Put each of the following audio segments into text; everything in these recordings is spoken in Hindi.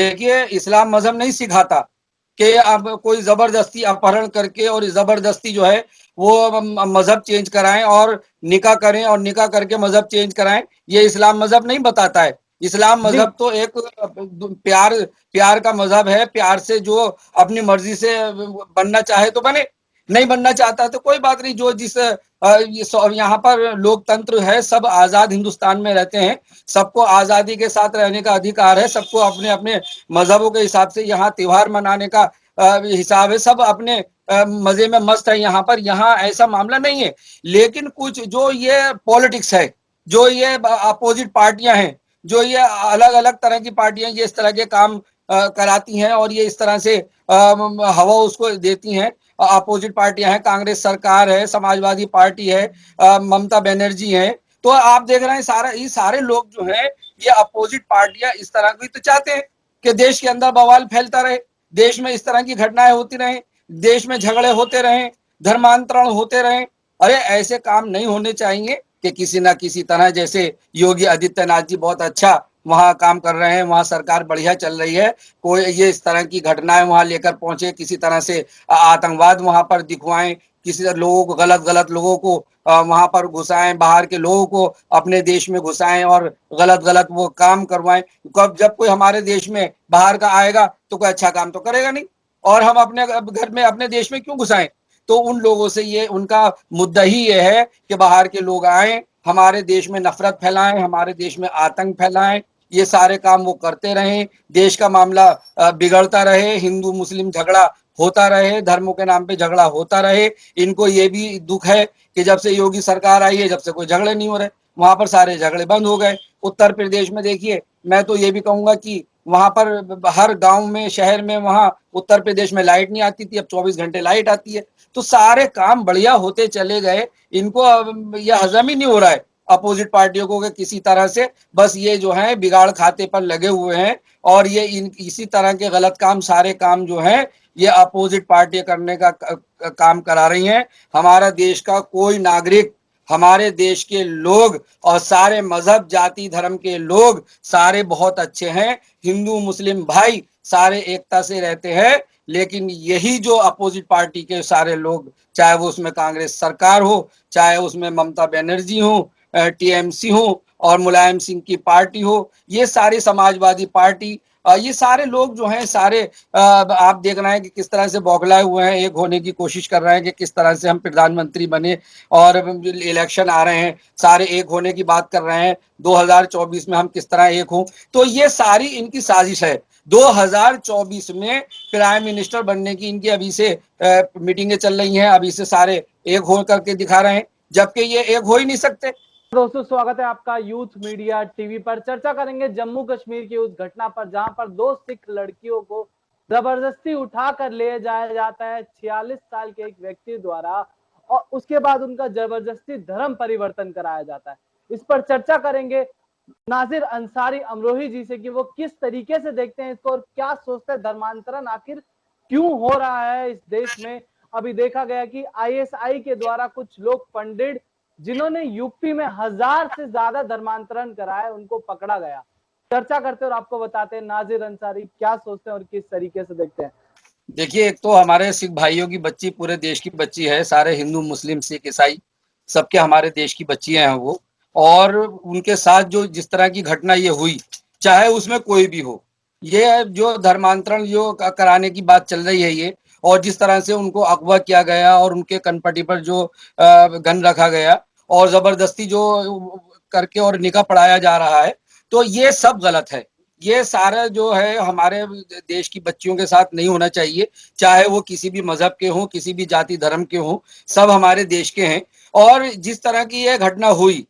देखिए, इस्लाम मजहब नहीं सिखाता कि अब कोई जबरदस्ती अपहरण करके और जबरदस्ती जो है वो मजहब चेंज कराएं और निकाह करें और निकाह करके मजहब चेंज कराएं। ये इस्लाम मजहब नहीं बताता है। इस्लाम जी। मजहब तो एक प्यार प्यार का मजहब है। प्यार से जो अपनी मर्जी से बनना चाहे तो बने, नहीं बनना चाहता तो कोई बात नहीं। जो जिस यहाँ पर लोकतंत्र है, सब आजाद हिंदुस्तान में रहते हैं, सबको आजादी के साथ रहने का अधिकार है, सबको अपने अपने मजहबों के हिसाब से यहाँ त्योहार मनाने का हिसाब है, सब अपने मजे में मस्त है। यहाँ पर यहाँ ऐसा मामला नहीं है। लेकिन कुछ जो ये पॉलिटिक्स है, जो ये अपोजिट पार्टियां हैं, जो ये अलग अलग तरह की पार्टियां ये इस तरह के काम कराती हैं और ये इस तरह से हवा उसको देती हैं। अपोजिट पार्टियां हैं, कांग्रेस सरकार है, समाजवादी पार्टी है, ममता बनर्जी है। तो आप देख रहे हैं सारा ये सारे लोग जो है, ये अपोजिट पार्टियां इस तरह की तो चाहते हैं कि देश के अंदर बवाल फैलता रहे, देश में इस तरह की घटनाएं होती रहें, देश में झगड़े होते रहें, धर्मांतरण होते रहें। अरे ऐसे काम नहीं होने चाहिए कि किसी ना किसी तरह, जैसे योगी आदित्यनाथ जी बहुत अच्छा वहां काम कर रहे हैं, वहां सरकार बढ़िया चल रही है, कोई ये इस तरह की घटनाएं वहां लेकर पहुंचे, किसी तरह से आतंकवाद वहां पर दिखवाएं, किसी लोगों को गलत गलत लोगों को वहां पर घुसाएं, बाहर के लोगों को अपने देश में घुसाएं और गलत गलत वो काम करवाएं। कब जब कोई हमारे देश में बाहर का आएगा तो कोई अच्छा काम तो करेगा नहीं, और हम अपने घर में अपने देश में क्यों घुसाएं। तो उन लोगों से ये उनका मुद्दा ही ये है कि बाहर के लोग आए, हमारे देश में नफरत फैलाएं, हमारे देश में आतंक फैलाएं, ये सारे काम वो करते रहें, देश का मामला बिगड़ता रहे, हिंदू मुस्लिम झगड़ा होता रहे, धर्मों के नाम पे झगड़ा होता रहे। इनको ये भी दुख है कि जब से योगी सरकार आई है, जब से कोई झगड़े नहीं हो रहे, वहां पर सारे झगड़े बंद हो गए। उत्तर प्रदेश में देखिए, मैं तो ये भी कहूंगा कि वहां पर हर गांव में, शहर में, वहां उत्तर प्रदेश में लाइट नहीं आती थी, अब 24 घंटे लाइट आती है। तो सारे काम बढ़िया होते चले गए। इनको यह हजम ही नहीं हो रहा है अपोजिट पार्टियों को कि किसी तरह से बस ये जो है बिगाड़ खाते पर लगे हुए हैं, और ये इसी तरह के गलत काम, सारे काम जो है ये अपोजिट पार्टी करने का काम करा रही हैं। हमारा देश का कोई नागरिक, हमारे देश के लोग और सारे मजहब जाति धर्म के लोग सारे बहुत अच्छे हैं, हिंदू मुस्लिम भाई सारे एकता से रहते हैं। लेकिन यही जो अपोजिट पार्टी के सारे लोग, चाहे वो उसमें कांग्रेस सरकार हो, चाहे उसमें ममता बनर्जी हो, टीएमसी हो, और मुलायम सिंह की पार्टी हो, ये सारी समाजवादी पार्टी, ये सारे लोग जो हैं सारे आप देख रहे हैं कि किस तरह से बौखलाए हुए हैं, एक होने की कोशिश कर रहे हैं कि किस तरह से हम प्रधानमंत्री बने, और इलेक्शन आ रहे हैं, सारे एक होने की बात कर रहे हैं, 2024 में हम किस तरह एक हों। तो ये सारी इनकी साजिश है। 2024 में प्राइम मिनिस्टर बनने की इनकी अभी से मीटिंगें चल रही हैं, अभी से सारे एक हो करके दिखा रहे हैं, जबकि ये एक हो ही नहीं सकते। दोस्तों, स्वागत है आपका यूथ मीडिया टीवी पर। चर्चा करेंगे जम्मू कश्मीर की उस घटना पर जहां पर दो सिख लड़कियों को जबरदस्ती उठाकर ले जाया जाता है 46 साल के एक व्यक्ति द्वारा, और उसके बाद उनका जबरदस्ती धर्म परिवर्तन कराया जाता है। इस पर चर्चा करेंगे नाजिर अंसारी अमरोही जी से कि वो किस तरीके से देखते हैं इसको और क्या सोचते हैं धर्मांतरण आखिर क्यों हो रहा है इस देश में। अभी देखा गया कि आईएसआई के द्वारा कुछ लोग पंडित जिन्होंने यूपी में 1000 से ज्यादा धर्मांतरण कराए, उनको पकड़ा गया। चर्चा करते और आपको बताते हैं नाजिर अंसारी क्या सोचते हैं और किस तरीके से देखते हैं। देखिए, एक तो हमारे सिख भाइयों की बच्ची पूरे देश की बच्ची है, सारे हिंदू मुस्लिम सिख ईसाई सबके हमारे देश की बच्चियां हैं वो, और उनके साथ जो जिस तरह की घटना ये हुई, चाहे उसमें कोई भी हो, ये जो धर्मांतरण जो कराने की बात चल रही है ये, और जिस तरह से उनको अगवा किया गया और उनके कनपटी पर जो गन रखा गया और जबरदस्ती जो करके और निकाह पढ़ाया जा रहा है, तो ये सब गलत है। ये सारा जो है हमारे देश की बच्चियों के साथ नहीं होना चाहिए, चाहे वो किसी भी मजहब के हों, किसी भी जाति धर्म के हों, सब हमारे देश के हैं। और जिस तरह की ये घटना हुई,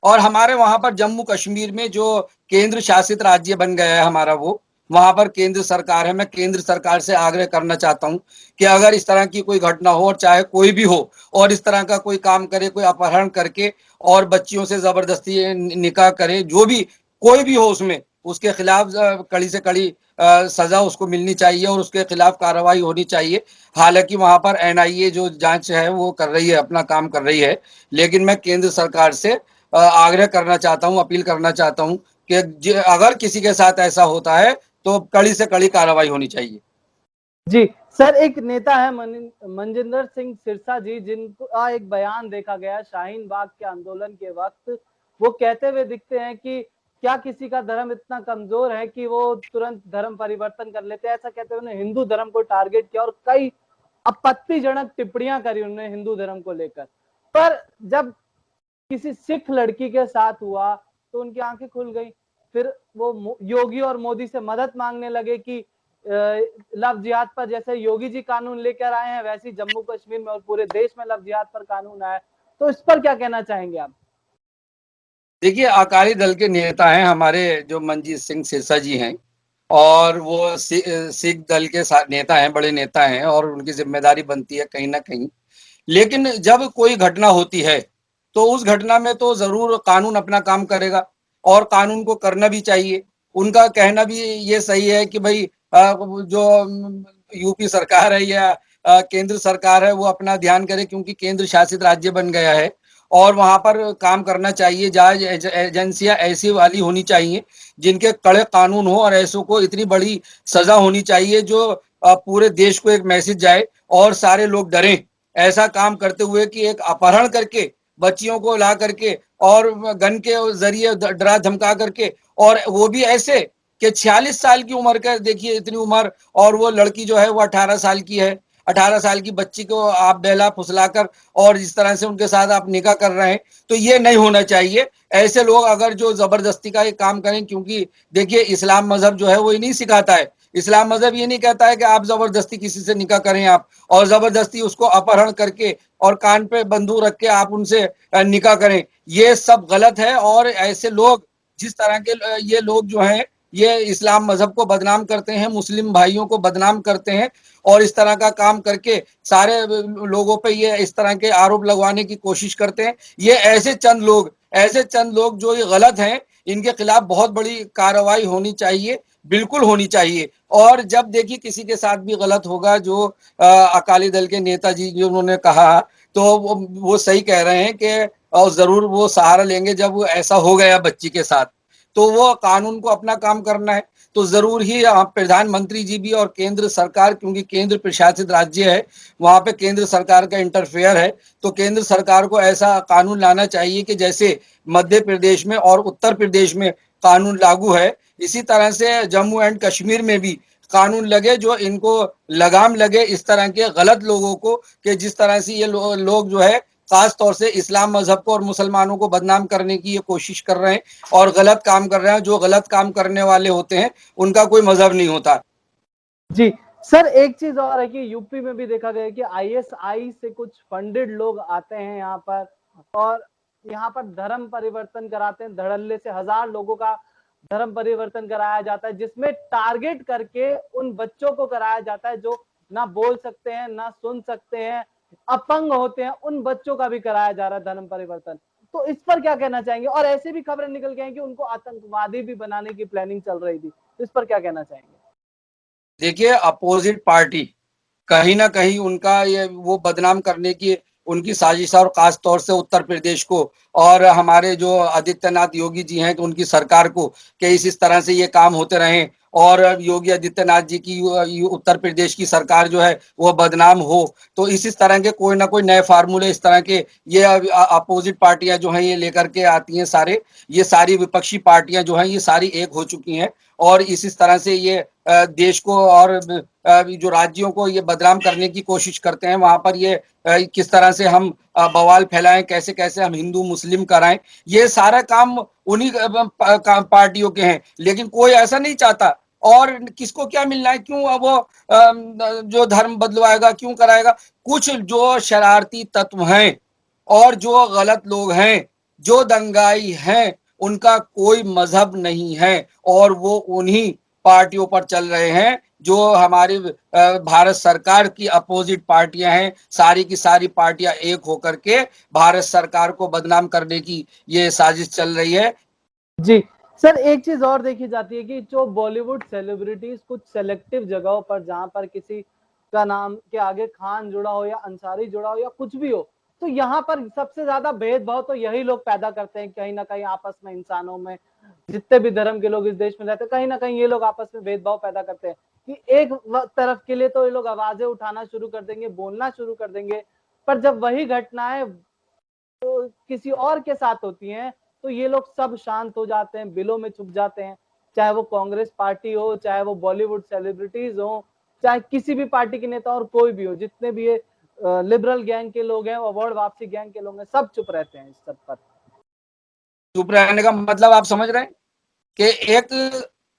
और हमारे वहां पर जम्मू कश्मीर में जो केंद्र शासित राज्य बन गया है हमारा, वो वहां पर केंद्र सरकार है। मैं केंद्र सरकार से आग्रह करना चाहता हूं कि अगर इस तरह की कोई घटना हो, और चाहे कोई भी हो, और इस तरह का कोई काम करे, कोई अपहरण करके और बच्चियों से जबरदस्ती निकाह करे, जो भी कोई भी हो उसमें, उसके खिलाफ कड़ी से कड़ी सजा उसको मिलनी चाहिए और उसके खिलाफ कार्रवाई होनी चाहिए। हालांकि वहां पर एनआईए जो जांच है वो कर रही है, अपना काम कर रही है, लेकिन मैं केंद्र सरकार से आग्रह करना चाहता हूं, अपील करना चाहता हूं कि अगर किसी के साथ ऐसा होता है तो कड़ी से कड़ी कार्रवाई होनी चाहिए। जी सर, एक नेता है मनजिंदर सिंह सिरसा जी, जिनका एक बयान देखा गया शाहीन बाग के आंदोलन के वक्त। वो कहते हुए दिखते हैं कि क्या किसी का धर्म इतना कमजोर है कि वो तुरंत धर्म परिवर्तन कर लेते हैं। ऐसा कहते हुए उन्होंने हिंदू धर्म को टारगेट किया और कई आपत्तिजनक टिप्पणियां करी उन्होंने हिंदू धर्म को लेकर। पर जब किसी सिख लड़की के साथ हुआ तो उनकी आंखें खुल गई। फिर वो योगी और मोदी से मदद मांगने लगे कि लव जिहाद पर जैसे योगी जी कानून लेकर आए हैं, वैसे ही जम्मू कश्मीर में और पूरे देश में लव जिहाद पर कानून आया। तो इस पर क्या कहना चाहेंगे आप? देखिए, अकाली दल के नेता हैं हमारे जो मनजीत सिंह सिरसा जी हैं, और वो सिख दल के नेता हैं, बड़े नेता हैं, और उनकी जिम्मेदारी बनती है कहीं ना कहीं। लेकिन जब कोई घटना होती है तो उस घटना में तो जरूर कानून अपना काम करेगा, और कानून को करना भी चाहिए। उनका कहना भी ये सही है कि भाई जो यूपी सरकार है या केंद्र सरकार है वो अपना ध्यान करे, क्योंकि केंद्र शासित राज्य बन गया है और वहां पर काम करना चाहिए। जांच एजेंसियां ऐसी वाली होनी चाहिए जिनके कड़े कानून हो, और ऐसों को इतनी बड़ी सजा होनी चाहिए जो पूरे देश को एक मैसेज जाए और सारे लोग डरें ऐसा काम करते हुए कि एक अपहरण करके बच्चियों को ला करके और गन के जरिए डरा धमका करके, और वो भी ऐसे कि 46 साल की उम्र का, देखिए इतनी उम्र, और वो लड़की जो है वो 18 साल की है। 18 साल की बच्ची को आप बहला फुसलाकर और इस तरह से उनके साथ आप निकाह कर रहे हैं, तो ये नहीं होना चाहिए। ऐसे लोग अगर जो जबरदस्ती का ये काम करें, क्योंकि देखिए इस्लाम मजहब जो है वो ये नहीं सिखाता है। इस्लाम मजहब ये नहीं कहता है कि आप जबरदस्ती किसी से निकाह करें आप, और जबरदस्ती उसको अपहरण करके और कान पे बंदूक रख के आप उनसे निकाह करें। ये सब गलत है। और ऐसे लोग, जिस तरह के ये लोग जो हैं, ये इस्लाम मजहब को बदनाम करते हैं, मुस्लिम भाइयों को बदनाम करते हैं, और इस तरह का काम करके सारे लोगों पे ये इस तरह के आरोप लगवाने की कोशिश करते हैं। ये ऐसे चंद लोग जो ये गलत हैं, इनके खिलाफ बहुत बड़ी कार्रवाई होनी चाहिए, बिल्कुल होनी चाहिए। और जब देखिए किसी के साथ भी गलत होगा, जो अकाली दल के नेताजी जो उन्होंने कहा, तो वो सही कह रहे हैं कि और जरूर वो सहारा लेंगे जब वो ऐसा हो गया बच्ची के साथ, तो वो कानून को अपना काम करना है। तो जरूर ही प्रधानमंत्री जी भी और केंद्र सरकार, क्योंकि केंद्र प्रशासित राज्य है, वहां पे केंद्र सरकार का इंटरफेयर है, तो केंद्र सरकार को ऐसा कानून लाना चाहिए कि जैसे मध्य प्रदेश में और उत्तर प्रदेश में कानून लागू है, इसी तरह से जम्मू एंड कश्मीर में भी कानून लगे, जो इनको लगाम लगे इस तरह के गलत लोगों को, कि जिस तरह से ये लोग जो है खास तौर से इस्लाम मजहब को और मुसलमानों को बदनाम करने की ये कोशिश कर रहे हैं और गलत काम कर रहे हैं। जो गलत काम करने वाले होते हैं उनका कोई मजहब नहीं होता। जी सर, एक चीज और है कि यूपी में भी देखा गया है कि आईएसआई से कुछ फंडेड लोग आते हैं यहाँ पर और यहाँ पर धर्म परिवर्तन कराते हैं। धड़ल्ले से 1000 लोगों का धर्म परिवर्तन कराया जाता है, जिसमें टारगेट करके उन बच्चों को कराया जाता है जो ना बोल सकते हैं, ना सुन सकते हैं, अपंग होते हैं। उन बच्चों का भी कराया जा रहा है धर्म परिवर्तन। तो इस पर क्या कहना चाहेंगे? और ऐसे भी खबरें निकल के हैं कि उनको आतंकवादी भी बनाने की प्लानिंग चल रही थी। तो इस पर क्या कहना चाहेंगे? देखिए, अपोजिट पार्टी कहीं ना कहीं उनका ये वो बदनाम करने की उनकी साजिश है, और खास तौर से उत्तर प्रदेश को और हमारे जो आदित्यनाथ योगी जी हैं, तो उनकी सरकार को, कि इस तरह से ये काम होते रहे और योगी आदित्यनाथ जी की उत्तर प्रदेश की सरकार जो है वो बदनाम हो। तो इस तरह के कोई ना कोई नए फार्मूले इस तरह के ये अपोजिट पार्टियां जो हैं ये लेकर के आती हैं। ये सारी विपक्षी पार्टियां जो हैं ये सारी एक हो चुकी हैं, और इस तरह से ये देश को और जो राज्यों को ये बदनाम करने की कोशिश करते हैं। वहां पर ये किस तरह से हम बवाल फैलाएं, कैसे कैसे हम हिंदू मुस्लिम कराएं, ये सारा काम उन्हीं पार्टियों के हैं। लेकिन कोई ऐसा नहीं चाहता। और किसको क्या मिलना है, क्यों अब वो जो धर्म बदलवाएगा, क्यों कराएगा? कुछ जो शरारती तत्व हैं और जो गलत लोग हैं, जो दंगाई हैं, उनका कोई मजहब नहीं है, और वो उन्हीं पार्टियों पर चल रहे हैं जो हमारी भारत सरकार की अपोजिट पार्टियां हैं। सारी की सारी पार्टियां एक होकर के भारत सरकार को बदनाम करने की ये साजिश चल रही है। जी सर, एक चीज और देखी जाती है कि जो बॉलीवुड सेलिब्रिटीज कुछ सेलेक्टिव जगहों पर, जहां पर किसी का नाम के आगे खान जुड़ा हो या अंसारी जुड़ा हो या कुछ भी हो, तो यहाँ पर सबसे ज्यादा भेदभाव तो यही लोग पैदा करते हैं कहीं ना कहीं आपस में, इंसानों में। जितने भी धर्म के लोग इस देश में रहते हैं, कहीं ना कहीं ये लोग आपस में भेदभाव पैदा करते हैं कि एक तरफ के लिए तो ये लोग आवाजें उठाना शुरू कर देंगे, बोलना शुरू कर देंगे, पर जब वही घटनाएं तो किसी और के साथ होती हैं तो ये लोग सब शांत हो जाते हैं, बिलों में छुप जाते हैं। चाहे वो कांग्रेस पार्टी हो, चाहे वो बॉलीवुड सेलिब्रिटीज हो, चाहे किसी भी पार्टी के नेता और कोई भी हो, जितने भी ये लिबरल गैंग के लोग हैं, अवार्ड वापसी गैंग के लोग हैं, सब चुप रहते हैं इस सब पर। चुप रहने का मतलब आप समझ रहे हैं कि एक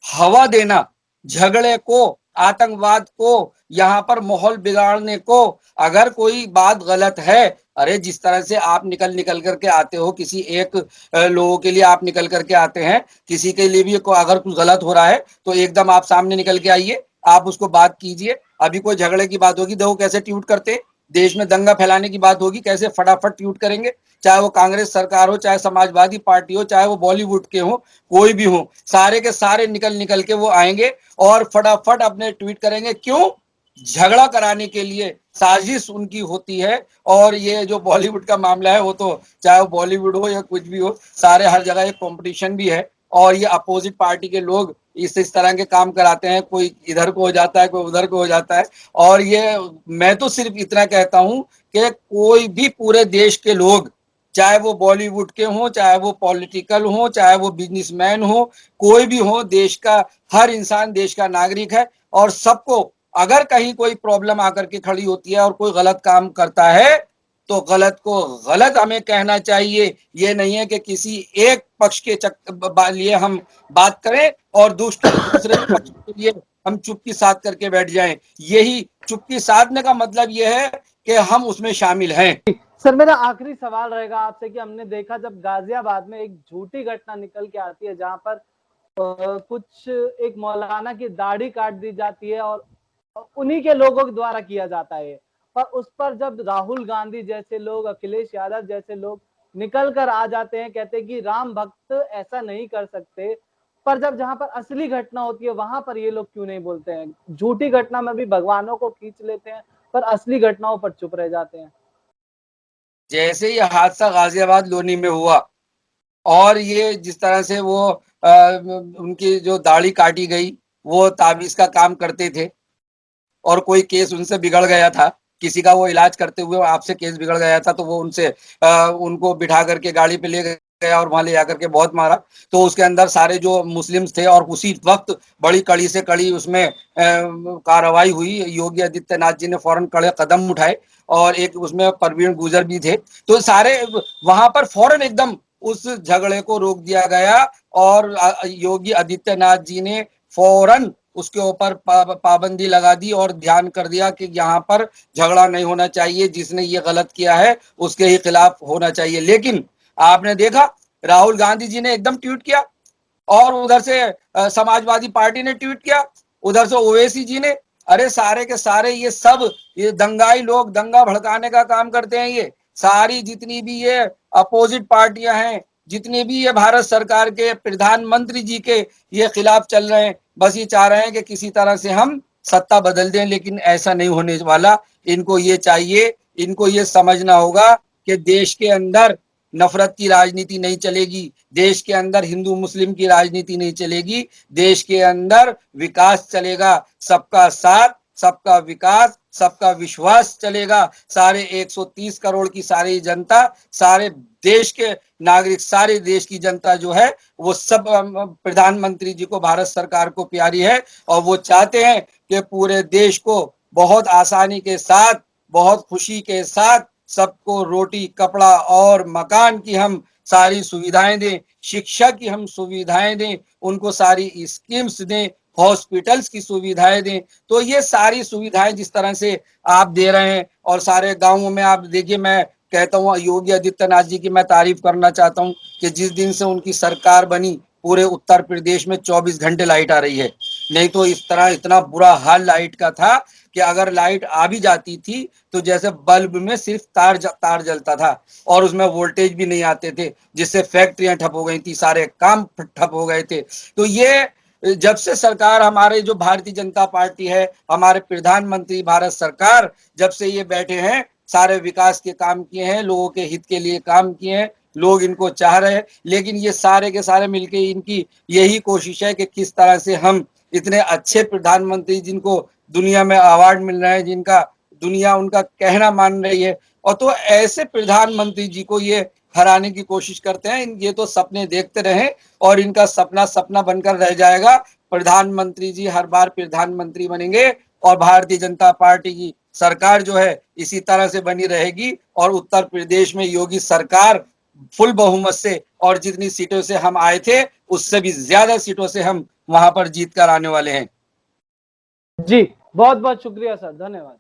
हवा देना झगड़े को, आतंकवाद को, यहाँ पर माहौल बिगाड़ने को। अगर कोई बात गलत है, अरे जिस तरह से आप निकल निकल करके आते हो, किसी एक लोगों के लिए आप निकल करके आते हैं, किसी के लिए भी अगर कुछ गलत हो रहा है तो एकदम आप सामने निकल के आइए, आप उसको बात कीजिए। अभी कोई झगड़े की बात होगी, देखो कैसे ट्वीट करते, देश में दंगा फैलाने की बात होगी, कैसे फटाफट ट्वीट करेंगे। चाहे वो कांग्रेस सरकार हो, चाहे समाजवादी पार्टी हो, चाहे वो बॉलीवुड के हो, कोई भी हो, सारे के सारे निकल निकल के वो आएंगे और फटाफट अपने ट्वीट करेंगे। क्यों? झगड़ा कराने के लिए साजिश उनकी होती है। और ये जो बॉलीवुड का मामला है, वो तो चाहे वो बॉलीवुड हो या कुछ भी हो, सारे हर जगह एक कंपटीशन भी है और ये अपोजिट पार्टी के लोग इस तरह के काम कराते हैं, कोई इधर को हो जाता है, कोई उधर को हो जाता है। और ये मैं तो सिर्फ इतना कहता हूं कि कोई भी पूरे देश के लोग, चाहे वो बॉलीवुड के हों, चाहे वो पॉलिटिकल हों, चाहे वो बिजनेसमैन हो, कोई भी हो, देश का हर इंसान देश का नागरिक है। और सबको अगर कहीं कोई प्रॉब्लम आकर के खड़ी होती है और कोई गलत काम करता है तो गलत को गलत हमें कहना चाहिए। ये नहीं है कि किसी एक पक्ष के लिए हम बात करें और दूसरे पक्ष के लिए हम चुप्पी साध करके बैठ जाएं। यही चुप्पी साधने का मतलब ये है कि हम उसमें शामिल हैं। सर मेरा आखिरी सवाल रहेगा आपसे कि हमने देखा जब गाजियाबाद में एक झूठी घटना निकल के आती है जहां पर कुछ एक मौलाना की दाढ़ी काट दी जाती है और उन्हीं के लोगों के द्वारा किया जाता है, पर उस पर जब राहुल गांधी जैसे लोग, अखिलेश यादव जैसे लोग निकल कर आ जाते हैं, कहते हैं कि राम भक्त ऐसा नहीं कर सकते, पर जब जहां पर असली घटना होती है वहां पर ये लोग क्यों नहीं बोलते हैं? झूठी घटना में भी भगवानों को खींच लेते हैं पर असली घटनाओं पर चुप रह जाते हैं। जैसे ये हादसा गाजियाबाद लोनी में हुआ और ये जिस तरह से वो उनकी जो दाढ़ी काटी गई, वो ताबीज का काम करते थे और कोई केस उनसे बिगड़ गया था, किसी का वो इलाज करते हुए आपसे केस बिगड़ गया था, तो वो उनसे उनको बिठा करके गाड़ी पे ले गया और वहां ले जाकर के बहुत मारा। तो उसके अंदर सारे जो मुस्लिम्स थे और उसी वक्त बड़ी कड़ी से कड़ी उसमें कार्रवाई हुई। योगी आदित्यनाथ जी ने फौरन कड़े कदम उठाए और एक उसमें परवीन गुजर भी थे। तो सारे वहां पर फौरन एकदम उस झगड़े को रोक दिया गया और योगी आदित्यनाथ जी ने फौरन उसके ऊपर पाबंदी लगा दी और ध्यान कर दिया कि यहाँ पर झगड़ा नहीं होना चाहिए, जिसने ये गलत किया है उसके ही खिलाफ होना चाहिए। लेकिन आपने देखा राहुल गांधी जी ने एकदम ट्वीट किया और उधर से समाजवादी पार्टी ने ट्वीट किया, उधर से ओवैसी जी ने। अरे सारे के सारे ये सब ये दंगाई लोग दंगा भड़काने का काम करते हैं। ये सारी जितनी भी ये अपोजिट पार्टियां हैं, जितने भी ये भारत सरकार के प्रधानमंत्री जी के ये खिलाफ चल रहे हैं, बस ये चाह रहे हैं कि किसी तरह से हम सत्ता बदल दें। लेकिन ऐसा नहीं होने वाला। इनको ये चाहिए, इनको ये समझना होगा कि देश के अंदर नफरत की राजनीति नहीं चलेगी, देश के अंदर हिंदू मुस्लिम की राजनीति नहीं चलेगी, देश के अंदर विकास चलेगा, सबका साथ, सबका विकास, सबका विश्वास चलेगा। सारे 130 करोड़ की सारी जनता, सारे देश के नागरिक, सारे देश की जनता जो है वो सब प्रधानमंत्री जी को, भारत सरकार को प्यारी है और वो चाहते हैं कि पूरे देश को बहुत आसानी के साथ, बहुत खुशी के साथ सबको रोटी, कपड़ा और मकान की हम सारी सुविधाएं दें, शिक्षा की हम सुविधाएं दें, उनको सारी स्कीम्स दें, हॉस्पिटल्स की सुविधाएं दें। तो ये सारी सुविधाएं जिस तरह से आप दे रहे हैं और सारे गांवों में आप देखिए, मैं कहता हूँ योगी आदित्यनाथ जी की मैं तारीफ करना चाहता हूँ कि जिस दिन से उनकी सरकार बनी पूरे उत्तर प्रदेश में 24 घंटे लाइट आ रही है। नहीं तो इस तरह इतना बुरा हाल लाइट का था कि अगर लाइट आ भी जाती थी तो जैसे बल्ब में सिर्फ तार जलता था और उसमें वोल्टेज भी नहीं आते थे, जिससे फैक्ट्रियां ठप हो गई थी, सारे काम ठप हो गए थे। तो ये जब से सरकार, हमारे जो भारतीय जनता पार्टी है, हमारे प्रधानमंत्री भारत सरकार जब से ये बैठे हैं, सारे विकास के काम किए हैं, लोगों के हित के लिए काम किए हैं, लोग इनको चाह रहे हैं, लेकिन ये सारे के सारे मिलके इनकी यही कोशिश है कि किस तरह से हम इतने अच्छे प्रधानमंत्री जिनको दुनिया में अवार्ड मिल रहे हैं, जिनका दुनिया उनका कहना मान रही है, और तो ऐसे प्रधानमंत्री जी को ये हराने की कोशिश करते हैं। ये तो सपने देखते रहे और इनका सपना सपना बनकर रह जाएगा। प्रधानमंत्री जी हर बार प्रधानमंत्री बनेंगे और भारतीय जनता पार्टी की सरकार जो है इसी तरह से बनी रहेगी और उत्तर प्रदेश में योगी सरकार फुल बहुमत से और जितनी सीटों से हम आए थे उससे भी ज्यादा सीटों से हम वहां पर जीत कर आने वाले हैं। जी, बहुत बहुत शुक्रिया सर, धन्यवाद।